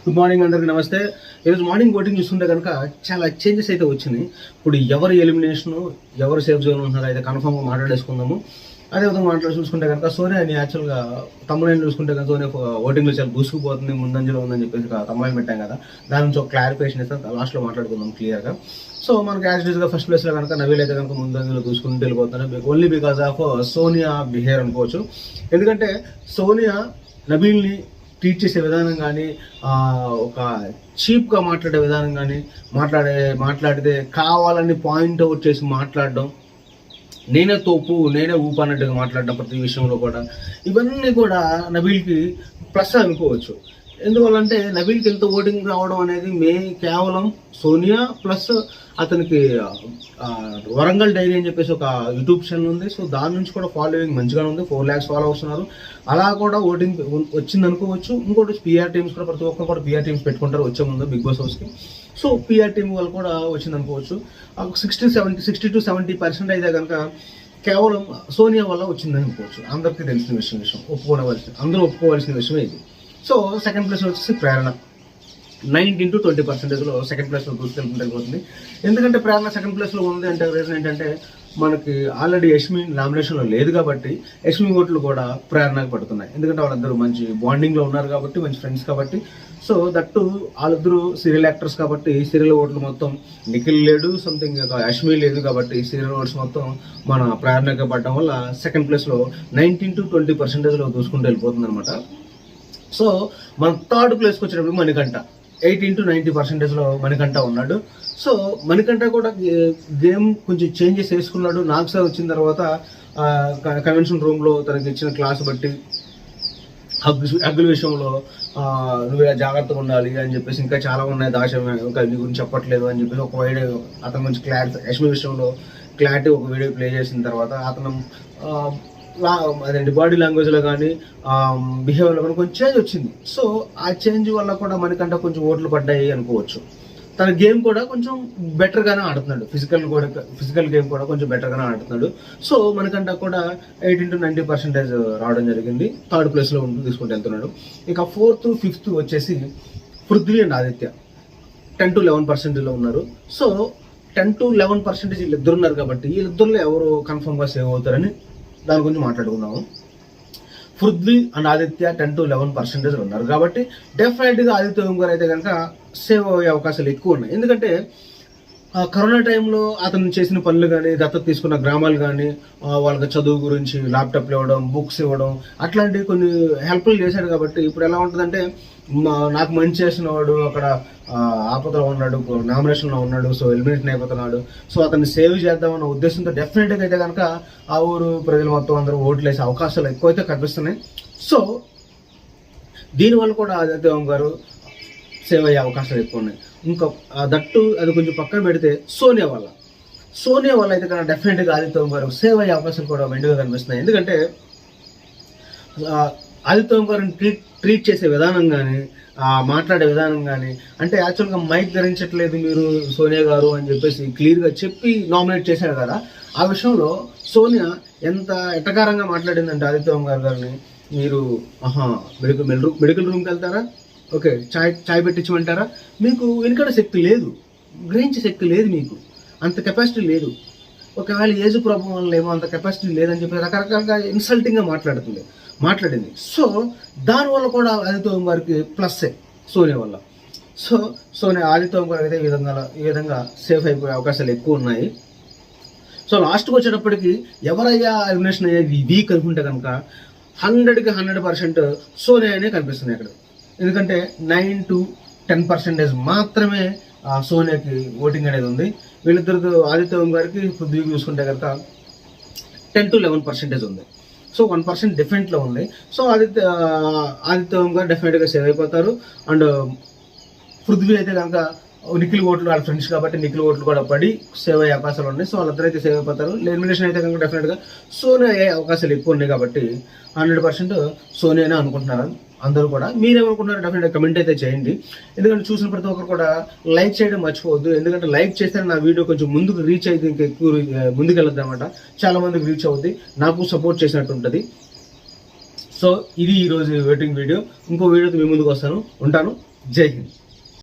Good morning అందరికి నమస్తే. ఈరోజు మార్నింగ్ ఓటింగ్ చూస్తుంటే కనుక చాలా చేంజెస్ అయితే వచ్చినాయి. ఇప్పుడు ఎవరు ఎలిమినేషన్, ఎవరు సేఫ్ జోన్ ఉంటున్నారో అయితే కన్ఫర్మ్గా మాట్లాడేసుకుందాము. అదేవిధంగా చూసుకుంటే కనుక సోనియాని యాక్చువల్గా తమ్ముళ్ళని చూసుకుంటే కనుక సోనియా ఓటింగ్లో చాలా దూసుకుపోతుంది, ముందంజలో ఉందని చెప్పేసి తమ్ముళ్ళని పెట్టాం కదా, దాని నుంచి ఒక క్లారిఫికేషన్ ఇస్తాం లాస్ట్లో మాట్లాడుకుందాం క్లియర్గా. సో మనకి యాజ్ యూజువల్గా ఫస్ట్ ప్లేస్లో కనుక నవీల్ అయితే కనుక ముందంజలో దూసుకుంటూ వెళ్ళిపోతున్నారు, only because of Sonia behaviour అనుకోవచ్చు. ఎందుకంటే సోనియా నబీల్ని ట్రీట్ చేసే విధానం కానీ, ఒక చీప్గా మాట్లాడే విధానం కానీ, మాట్లాడితే కావాలని పాయింట్ అవుట్ చేసి మాట్లాడడం, నేనే తోపు నేనే ఊపు అన్నట్టుగా మాట్లాడడం ప్రతి విషయంలో కూడా, ఇవన్నీ కూడా నబీల్కి ప్లస్ అనుకోవచ్చు. ఎందువల్లంటే నబీల్కి ఎంత ఓటింగ్ రావడం అనేది కేవలం సోనియా ప్లస్ అతనికి వరంగల్ డైరీ అని చెప్పేసి ఒక యూట్యూబ్ ఛానల్ ఉంది. సో దాని నుంచి కూడా ఫాలోయింగ్ మంచిగానే ఉంది, 4 lakhs ఫాలోవర్స్ ఉన్నారు. అలా కూడా ఓటింగ్ వచ్చింది అనుకోవచ్చు. ఇంకోటి పిఆర్ టీమ్స్ కూడా ప్రతి ఒక్కరు కూడా పిఆర్ టీమ్స్ పెట్టుకుంటారు వచ్చే ముందు బిగ్ బాస్ హౌస్కి. సో పిఆర్ టీమ్ వాళ్ళు కూడా వచ్చింది అనుకోవచ్చు. 60 to 70% అయితే కనుక కేవలం సోనియా వల్ల వచ్చిందని అనుకోవచ్చు. అందరికీ తెలిసిన విషయం, అందరూ ఒప్పుకోవాల్సిన విషయమే ఇది. సో సెకండ్ ప్లేస్ వచ్చేసి ప్రేరణ 19 to 20% సెకండ్ ప్లేస్లో దూసుకెళ్ళిపోతుంది. ఎందుకంటే ప్రేరణ సెకండ్ ప్లేస్లో ఉంది అంటే రీజన్ ఏంటంటే మనకి ఆల్రెడీ యష్మి నామినేషన్లో లేదు కాబట్టి యష్మి ఓట్లు కూడా ప్రేరణకు పడుతున్నాయి. ఎందుకంటే వాళ్ళిద్దరూ మంచి బాండింగ్లో ఉన్నారు కాబట్టి, మంచి ఫ్రెండ్స్ కాబట్టి. సో దట్టు వాళ్ళిద్దరూ సీరియల్ యాక్టర్స్ కాబట్టి సీరియల్ ఓట్లు మొత్తం నిఖిల్ లేడు, సంథింగ్ యష్మి లేదు కాబట్టి సీరియల్ ఓట్స్ మొత్తం మన ప్రేరణకు పడడం వల్ల సెకండ్ ప్లేస్లో 19 to 20% దూసుకుంటూ వెళ్ళిపోతుంది అనమాట. సో మన థర్డ్ ప్లేస్కి వచ్చినప్పుడు మణికంఠ 18 to 90% మణికంఠ ఉన్నాడు. సో మణికంఠ కూడా గేమ్ కొంచెం చేంజెస్ వేసుకున్నాడు. నాకు సార్ వచ్చిన తర్వాత కన్వెన్షన్ రూమ్లో తనకి ఇచ్చిన క్లాస్ బట్టి హగ్గుల విషయంలో నువ్వు ఇలా జాగ్రత్తగా ఉండాలి అని చెప్పేసి, ఇంకా చాలా ఉన్నాయి దాశం, ఇంకా నీ గురించి చెప్పట్లేదు అని చెప్పేసి ఒక వీడియో అతని గురించి క్లారిటీ, యష్మి విషయంలో క్లారిటీ ఒక వీడియో ప్లే చేసిన తర్వాత అతను అదేంటి బాడీ లాంగ్వేజ్లో కానీ బిహేవియర్లో కానీ కొంచెం చేంజ్ వచ్చింది. సో ఆ చేంజ్ వల్ల కూడా మనకంటే కొంచెం ఓట్లు పడ్డాయి అనుకోవచ్చు. తన గేమ్ కూడా కొంచెం బెటర్గానే ఆడుతున్నాడు, ఫిజికల్ గేమ్ కూడా కొంచెం బెటర్గానే ఆడుతున్నాడు. సో మనకంటే కూడా 18 to 90% రావడం జరిగింది. థర్డ్ ప్లేస్లో తీసుకుంటూ వెళ్తున్నాడు. ఇక 4th, 5th వచ్చేసి పృథ్వీ అండ్ ఆదిత్య 10 to 11% ఉన్నారు. సో 10 to 11% వీళ్ళిద్దరు ఉన్నారు కాబట్టి వీళ్ళిద్దరిలో ఎవరు కన్ఫర్మ్గా సేవ్ అవుతారని దాని గురించి మాట్లాడుకున్నాము. పృథ్వీ అండ్ ఆదిత్య 10 to 11% ఉన్నారు కాబట్టి డెఫినెట్గా ఆదిత్య ఓం గారు అయితే కనుక సేవ్ అయ్యే అవకాశాలు ఎక్కువ ఉన్నాయి. ఎందుకంటే కరోనా టైంలో అతను చేసిన పనులు కానీ, దత్తత తీసుకున్న గ్రామాలు కానీ, వాళ్ళకి చదువు గురించి ల్యాప్టాప్లు ఇవ్వడం, బుక్స్ ఇవ్వడం, అట్లాంటివి కొన్ని హెల్ప్లు చేశాడు. కాబట్టి ఇప్పుడు ఎలా ఉంటుందంటే నాకు మంచి చేసిన వాడు అక్కడ ఆపదలో ఉన్నాడు, నామినేషన్లో ఉన్నాడు, సో ఎలిమినేషన్ అయిపోతున్నాడు, సో అతన్ని సేవ్ చేద్దామన్న ఉద్దేశంతో డెఫినెట్గా అయితే కనుక ఆ ఊరు ప్రజలు మొత్తం అందరూ ఓట్లు వేసే అవకాశాలు ఎక్కువైతే కనిపిస్తున్నాయి. సో దీనివల్ల కూడా ఆదిత్య ఓం గారు సేవ్ అయ్యే అవకాశాలు ఎక్కువ ఉన్నాయి. ఇంకా దట్టు అది కొంచెం పక్కన పెడితే సోనియా వల్ల అయితే కనుక డెఫినెట్గా ఆదిత్య ఓం గారు సేవ్ అయ్యే అవకాశాలు కూడా మెండుగా కనిపిస్తున్నాయి. ఎందుకంటే ఆదిత్య ఓం గారిని ట్రీట్ చేసే విధానం కానీ, మాట్లాడే విధానం కానీ, అంటే యాక్చువల్గా మైక్ ధరించట్లేదు మీరు సోనియా గారు అని చెప్పేసి క్లియర్గా చెప్పి నామినేట్ చేశారు కదా, ఆ విషయంలో సోనియా ఎంత ఎటకారంగా మాట్లాడిందంటే ఆదిత్య ఓం గారిని, మీరు మెడికల్ రూమ్కి వెళ్తారా, ఓకే చాయ్ పెట్టించమంటారా, మీకు వెనుకడ శక్తి లేదు, గ్రహించే శక్తి లేదు, మీకు అంత కెపాసిటీ లేదు, ఒకవేళ ఏజ్ ప్రాబ్లం వల్ల ఏమో అంత కెపాసిటీ లేదని చెప్పి రకరకాలుగా ఇన్సల్టింగ్గా మాట్లాడింది. సో దానివల్ల కూడా ఆదిత్య ఓం గారికి ప్లస్సే సోనియా వల్ల. సో సోనియా ఆదిత్య ఓం గారు అయితే ఈ విధంగా సేఫ్ అయిపోయే అవకాశాలు ఎక్కువ ఉన్నాయి. సో లాస్ట్కి వచ్చేటప్పటికి ఎవరయ్యా ఎలిమినేషన్ అయ్యేది వీక్ అనుకుంటే కనుక 100కి 100% సోనియానే కనిపిస్తుంది అక్కడ. ఎందుకంటే 9 to 10% మాత్రమే సోనియాకి ఓటింగ్ అనేది ఉంది. వీళ్ళిద్దరు ఆదిత్య ఓం గారికి పృథ్వీకి చూసుకుంటే కనుక 10 to 11% ఉంది. సో 1% డిఫరెంట్లో ఉంది. సో ఆదిత్య ఓం గారు డెఫినెట్గా సేవ్ అయిపోతారు. అండ్ పృథ్వీ అయితే కనుక నిఖిల్ ఓట్లు వాళ్ళ ఫ్రెండ్స్ కాబట్టి నిఖిల్ ఓట్లు కూడా పడి సేవ్ అయ్యే అవకాశాలు ఉన్నాయి. సో వాళ్ళిద్దరు అయితే సేవ్ అయిపోతారు. ఎలిమినేషన్ అయితే కనుక డెఫినెట్గా సోనియా అయ్యే అవకాశాలు ఎక్కువ ఉన్నాయి కాబట్టి 100% సోనియానే అనుకుంటున్నారు అందరూ కూడా. మీరేమనుకుంటున్నారు డెఫినెట్గా కమెంట్ అయితే చేయండి. ఎందుకంటే చూసిన ప్రతి ఒక్కరు కూడా లైక్ చేయడం మర్చిపోవద్దు. ఎందుకంటే లైక్ చేస్తే నా వీడియో కొంచెం ముందుకు రీచ్ అయితే ఇంకా ఎక్కువ ముందుకు వెళ్ళొద్దు అనమాట, చాలా మందికి రీచ్ అవుద్ది, నాకు సపోర్ట్ చేసినట్టు ఉంటుంది. సో సో ఇది ఈరోజు వెయిటింగ్ వీడియో. ఇంకో వీడియోతో మీ ముందుకు వస్తాను. ఉంటాను. జై హింద్.